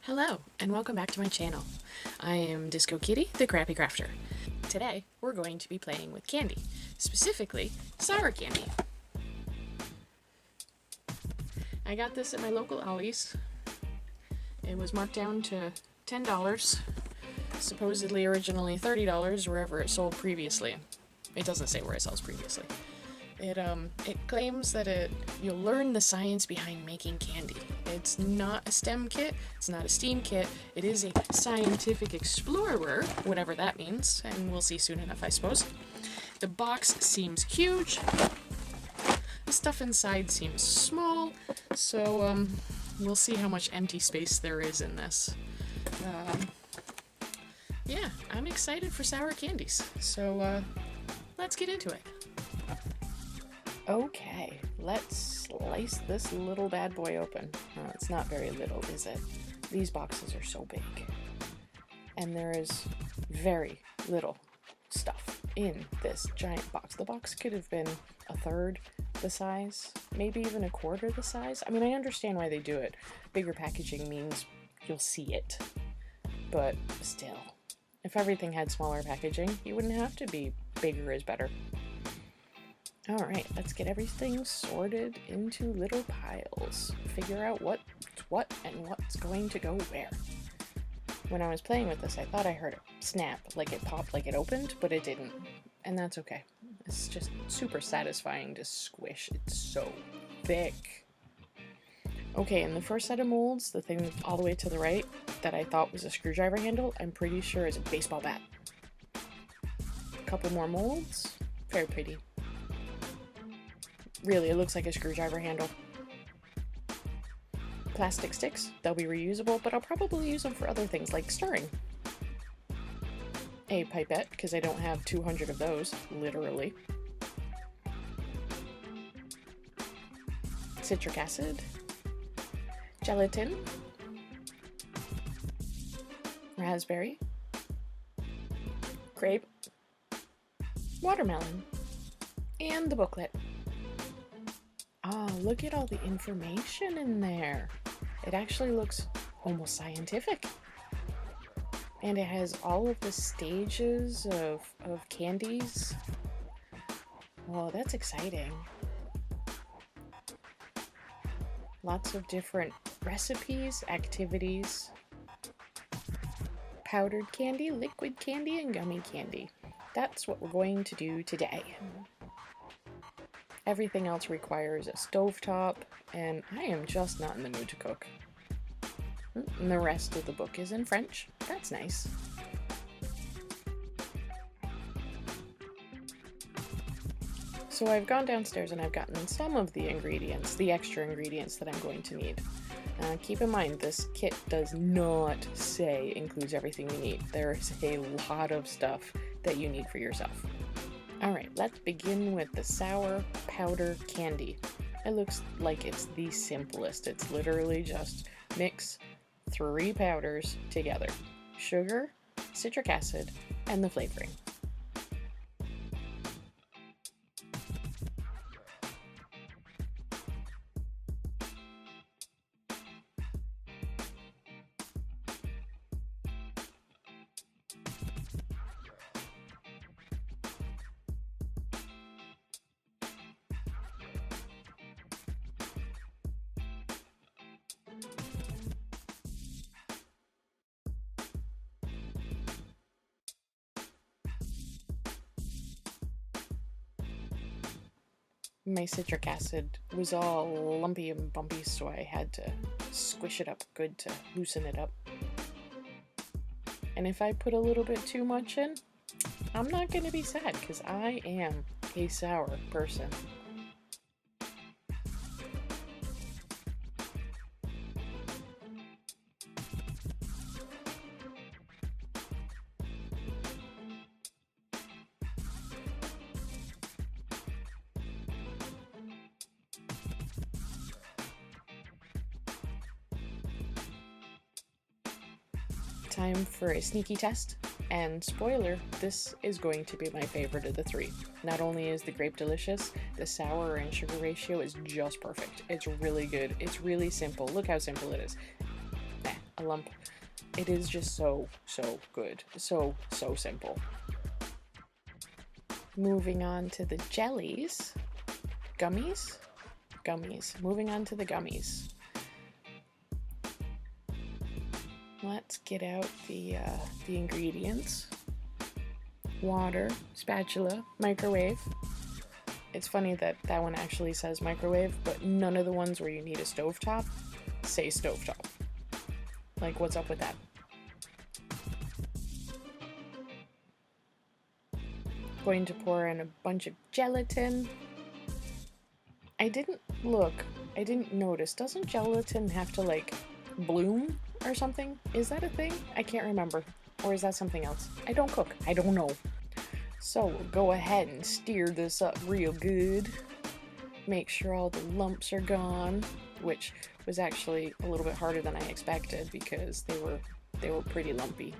Hello, and welcome back to my channel. I am Disco Kitty, the Crappy Crafter. Today, we're going to be playing with candy, specifically sour candy. I got this at my local Ollie's. It was marked down to $10, supposedly originally $30 wherever it sold previously. It doesn't say where it sells previously. It claims that you'll learn the science behind making candy. It's not a STEM kit, it's not a STEAM kit, it is a scientific explorer, whatever that means, and we'll see soon enough, I suppose. The box seems huge, the stuff inside seems small, so we'll see how much empty space there is in this. Yeah, I'm excited for sour candies, so let's get into it. Okay, let's slice this little bad boy open. It's not very little, is it? These boxes are so big. And there is very little stuff in this giant box. The box could have been a third the size, maybe even a quarter the size. I mean, I understand why they do it. Bigger packaging means you'll see it. But still, if everything had smaller packaging, you wouldn't have to be bigger is better. Alright, let's get everything sorted into little piles. Figure out what's what and what's going to go where. When I was playing with this, I thought I heard it snap, like it popped, like it opened, but it didn't. And that's okay. It's just super satisfying to squish. It's so thick. Okay, in the first set of molds, the thing all the way to the right that I thought was a screwdriver handle, I'm pretty sure is a baseball bat. A couple more molds. Very pretty. Really, it looks like a screwdriver handle. Plastic sticks, they'll be reusable, but I'll probably use them for other things like stirring. A pipette, because I don't have 200 of those, literally. Citric acid. Gelatin. Raspberry. Grape. Watermelon. And the booklet. Oh, look at all the information in there. It actually looks almost scientific. And it has all of the stages of candies. Well, that's exciting. Lots of different recipes, activities. Powdered candy, liquid candy, and gummy candy. That's what we're going to do today. Everything else requires a stovetop, and I am just not in the mood to cook. And the rest of the book is in French. That's nice. So I've gone downstairs and I've gotten some of the ingredients, the extra ingredients that I'm going to need. Keep in mind, this kit does not say includes everything you need. There is a lot of stuff that you need for yourself. Alright, let's begin with the sour powder candy. It looks like it's the simplest. It's literally just mix 3 powders together. Sugar, citric acid, and the flavoring. My citric acid was all lumpy and bumpy, so I had to squish it up good to loosen it up. And if I put a little bit too much in, I'm not going to be sad, because I am a sour person. Time for a sneaky test, and spoiler, this is going to be my favorite of the 3. Not only is the grape delicious, the sour and sugar ratio is just perfect. It's really good. It's really simple. Look how simple it is. a lump. It is just so good. So simple. Moving on to the jellies. Gummies? Gummies. Moving on to the gummies. Let's get out the ingredients. Water, spatula, microwave. It's funny that that one actually says microwave, but none of the ones where you need a stovetop say stovetop. Like, what's up with that? Going to pour in a bunch of gelatin. I didn't notice. Doesn't gelatin have to, like, bloom or something? Is that a thing? I can't remember. Or is that something else? I don't cook. I don't know. So we'll go ahead and stir this up real good. Make sure all the lumps are gone, which was actually a little bit harder than I expected because they were pretty lumpy.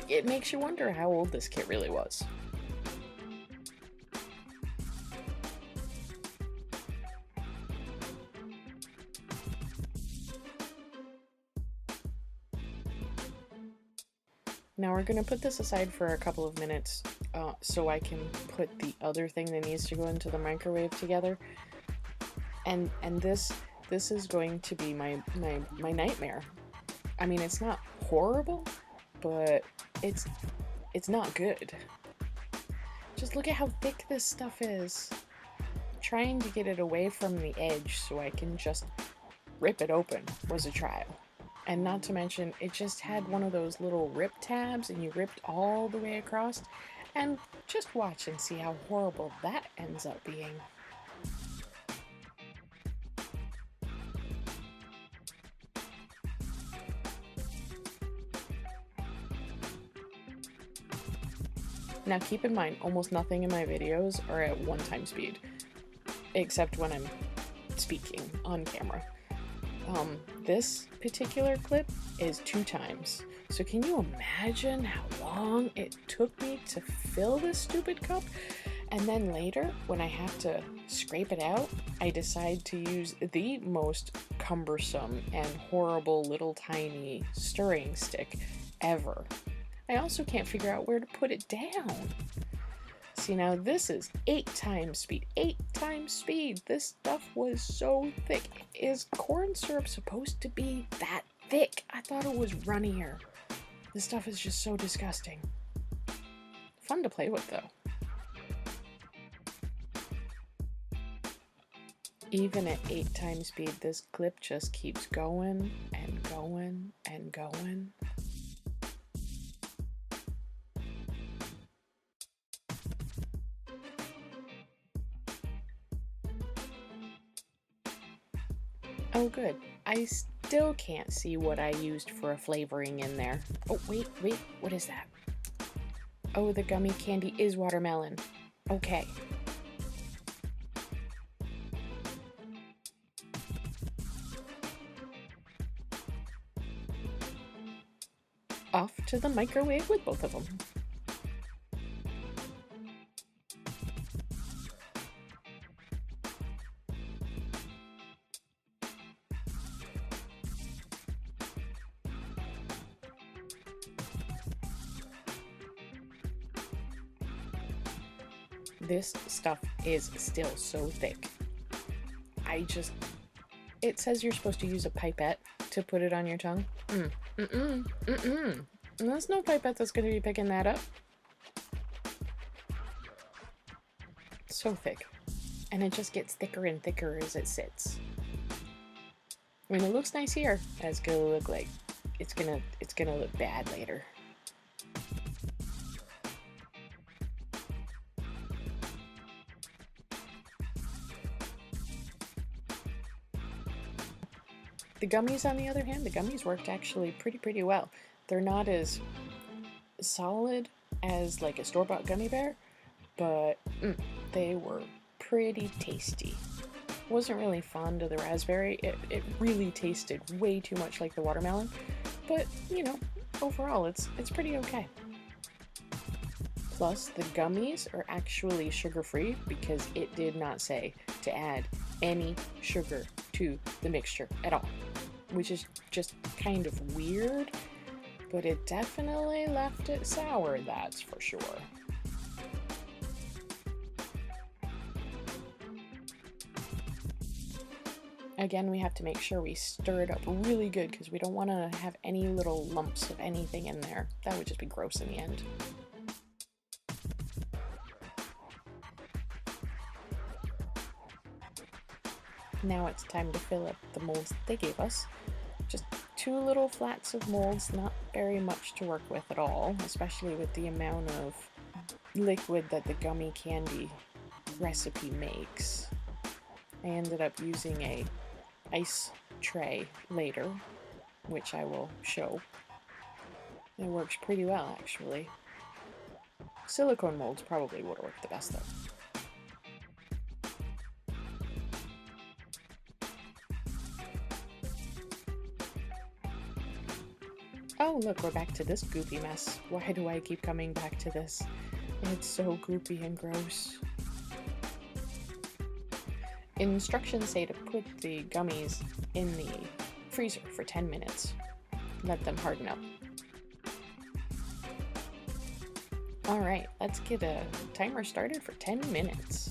It makes you wonder how old this kit really was. Now we're going to put this aside for a couple of minutes so I can put the other thing that needs to go into the microwave together. And this is going to be my nightmare. I mean, it's not horrible, but it's not good. Just look at how thick this stuff is. Trying to get it away from the edge so I can just rip it open was a trial. And not to mention, it just had one of those little rip tabs and you ripped all the way across. And just watch and see how horrible that ends up being. Now keep in mind, almost nothing in my videos are at 1x speed. Except when I'm speaking on camera. This particular clip is 2x. So can you imagine how long it took me to fill this stupid cup? And then later, when I have to scrape it out, I decide to use the most cumbersome and horrible little tiny stirring stick ever. I also can't figure out where to put it down. See, now this is 8x speed. 8x speed! This stuff was so thick. Is corn syrup supposed to be that thick? I thought it was runnier. This stuff is just so disgusting. Fun to play with, though. Even at 8x speed, this clip just keeps going and going and going. Oh good, I still can't see what I used for a flavoring in there. Oh wait, what is that? Oh, the gummy candy is watermelon. Okay. Off to the microwave with both of them. This stuff is still so thick. It says you're supposed to use a pipette to put it on your tongue. And there's no pipette that's going to be picking that up. So thick. And it just gets thicker and thicker as it sits. I mean, it looks nice here. It's going to look like it's gonna look bad later. The gummies, on the other hand, the gummies worked actually pretty well. They're not as solid as like a store-bought gummy bear, but they were pretty tasty. Wasn't really fond of the raspberry. It really tasted way too much like the watermelon, but you know, overall it's pretty okay. Plus, the gummies are actually sugar-free because it did not say to add any sugar to the mixture at all. which is just kind of weird, but it definitely left it sour, that's for sure. Again, we have to make sure we stir it up really good because we don't want to have any little lumps of anything in there. That would just be gross in the end. Now it's time to fill up the molds that they gave us. Just 2 little flats of molds, not very much to work with at all, especially with the amount of liquid that the gummy candy recipe makes. I ended up using a ice tray later, which I will show. It works pretty well, actually. Silicone molds probably would work the best, though. Oh, look, we're back to this goopy mess. Why do I keep coming back to this? It's so goopy and gross. Instructions say to put the gummies in the freezer for 10 minutes. Let them harden up. Alright, let's get a timer started for 10 minutes.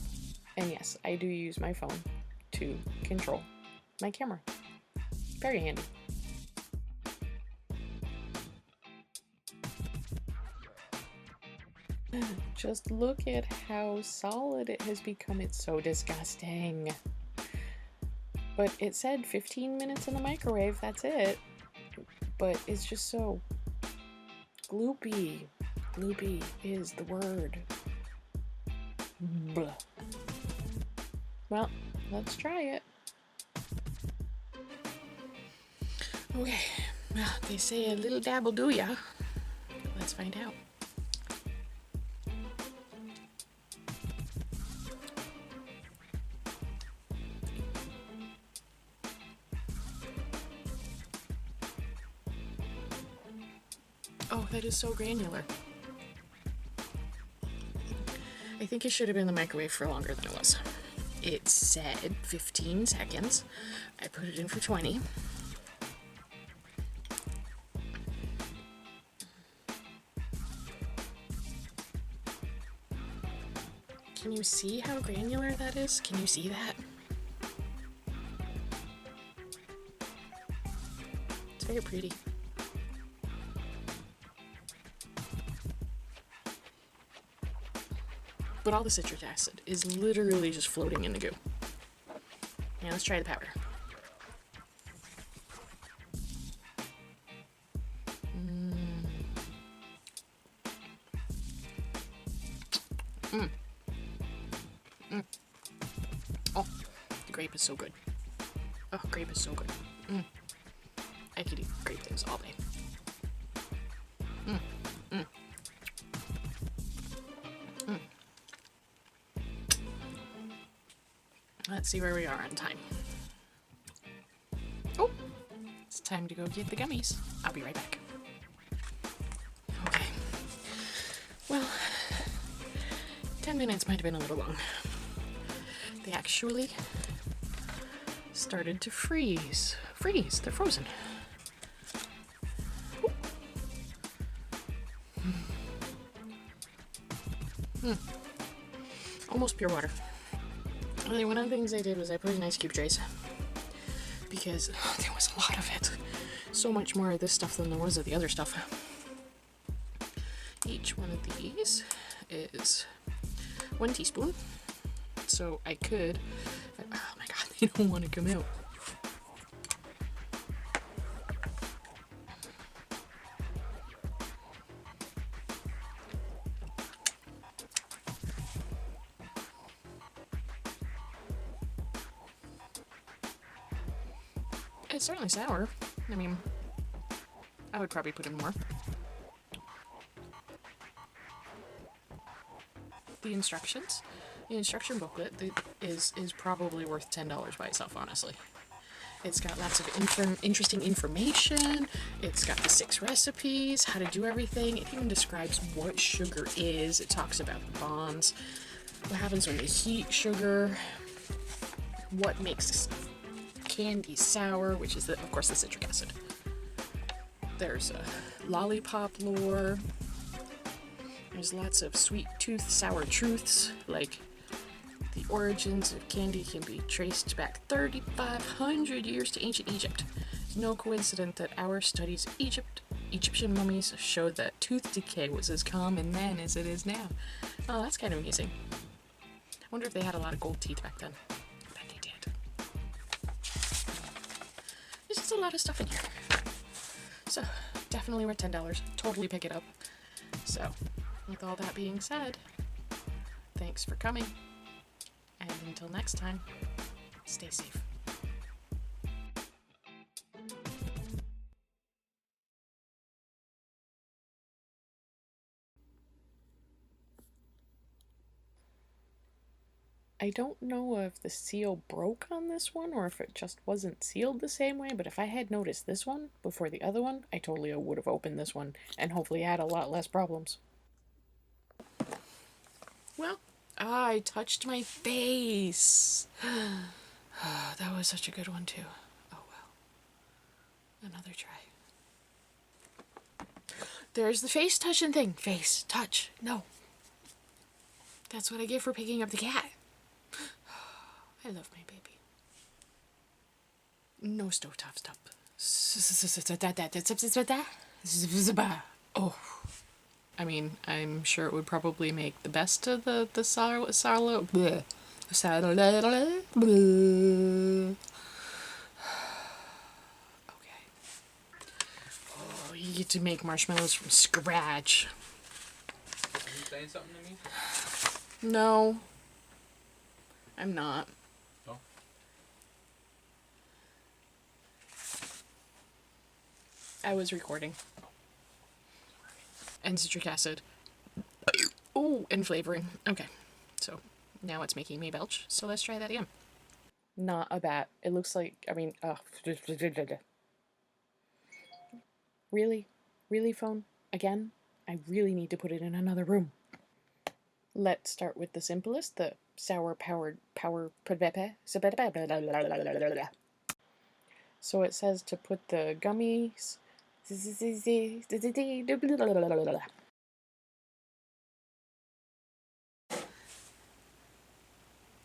And yes, I do use my phone to control my camera. Very handy. Just look at how solid it has become. It's so disgusting. But it said 15 minutes in the microwave, that's it. But it's just so gloopy. Gloopy is the word. Blah. Well, let's try it. Okay, well, they say a little dab will do ya. Let's find out. Oh, that is so granular. I think it should have been in the microwave for longer than it was. It said 15 seconds. I put it in for 20. Can you see how granular that is? Can you see that? It's very pretty. But all the citric acid is literally just floating in the goo. Now let's try the powder. Oh, the grape is so good. Oh, grape is so good. I could eat grape things all day. Let's see where we are on time. Oh, it's time to go get the gummies. I'll be right back. Okay. Well, 10 minutes might have been a little long. They actually started to freeze. They're frozen. Almost pure water. Only one of the things I did was I put in ice cube trays because there was a lot of it. So much more of this stuff than there was of the other stuff. Each one of these is 1 teaspoon. So I could, oh my god, they don't want to come out. It's certainly sour. I mean, I would probably put in more. The instructions, the instruction booklet is probably worth $10 by itself, honestly. It's got lots of interesting information. It's got the 6 recipes, how to do everything. It even describes what sugar is. It talks about the bonds, what happens when you heat sugar, what makes Candy Sour, which is, of course, the citric acid. There's a lollipop lore. There's lots of sweet tooth, sour truths, like the origins of candy can be traced back 3,500 years to ancient Egypt. It's no coincidence that our studies of Egyptian mummies showed that tooth decay was as common then as it is now. Oh, that's kind of amusing. I wonder if they had a lot of gold teeth back then. I bet they did. There's just a lot of stuff in here. So, definitely worth $10. Totally pick it up. So, with all that being said, thanks for coming. And until next time, stay safe. I don't know if the seal broke on this one or if it just wasn't sealed the same way, but if I had noticed this one before the other one, I totally would have opened this one and hopefully had a lot less problems. Well, I touched my face. That was such a good one too. Oh well. Another try. There's the face touching thing. Face touch. No. That's what I get for picking up the cat. I love my baby. No stovetop stop. Oh. I mean, I'm sure it would probably make the best of the sour. Okay. Oh, you get to make marshmallows from scratch. Are you saying something to me? No. I'm not. Oh. I was recording. And citric acid. Oh, and flavoring. Okay, so now it's making me belch, so let's try that again. Not a bat. It looks like, I mean, Really? Really, phone? Again? I really need to put it in another room. Let's start with the simplest, the sour power. So it says to put the gummies.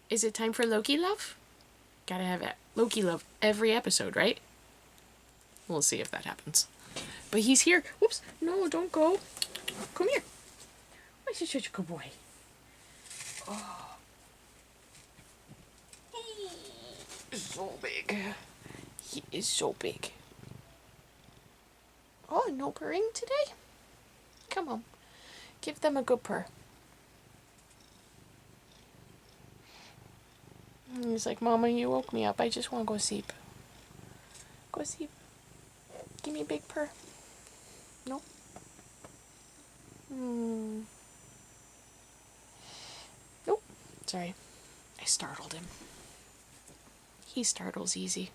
Is it time for Loki Love? Gotta have Loki Love every episode, right? We'll see if that happens. But he's here. Whoops. No, don't go. Come here. Why is he such a good boy? Oh. He's so big. He is so big. Oh, no purring today? Come on. Give them a good purr. And he's like, Mama, you woke me up. I just want to go sleep. Go sleep. Give me a big purr. No? Nope. Sorry. I startled him. He startles easy.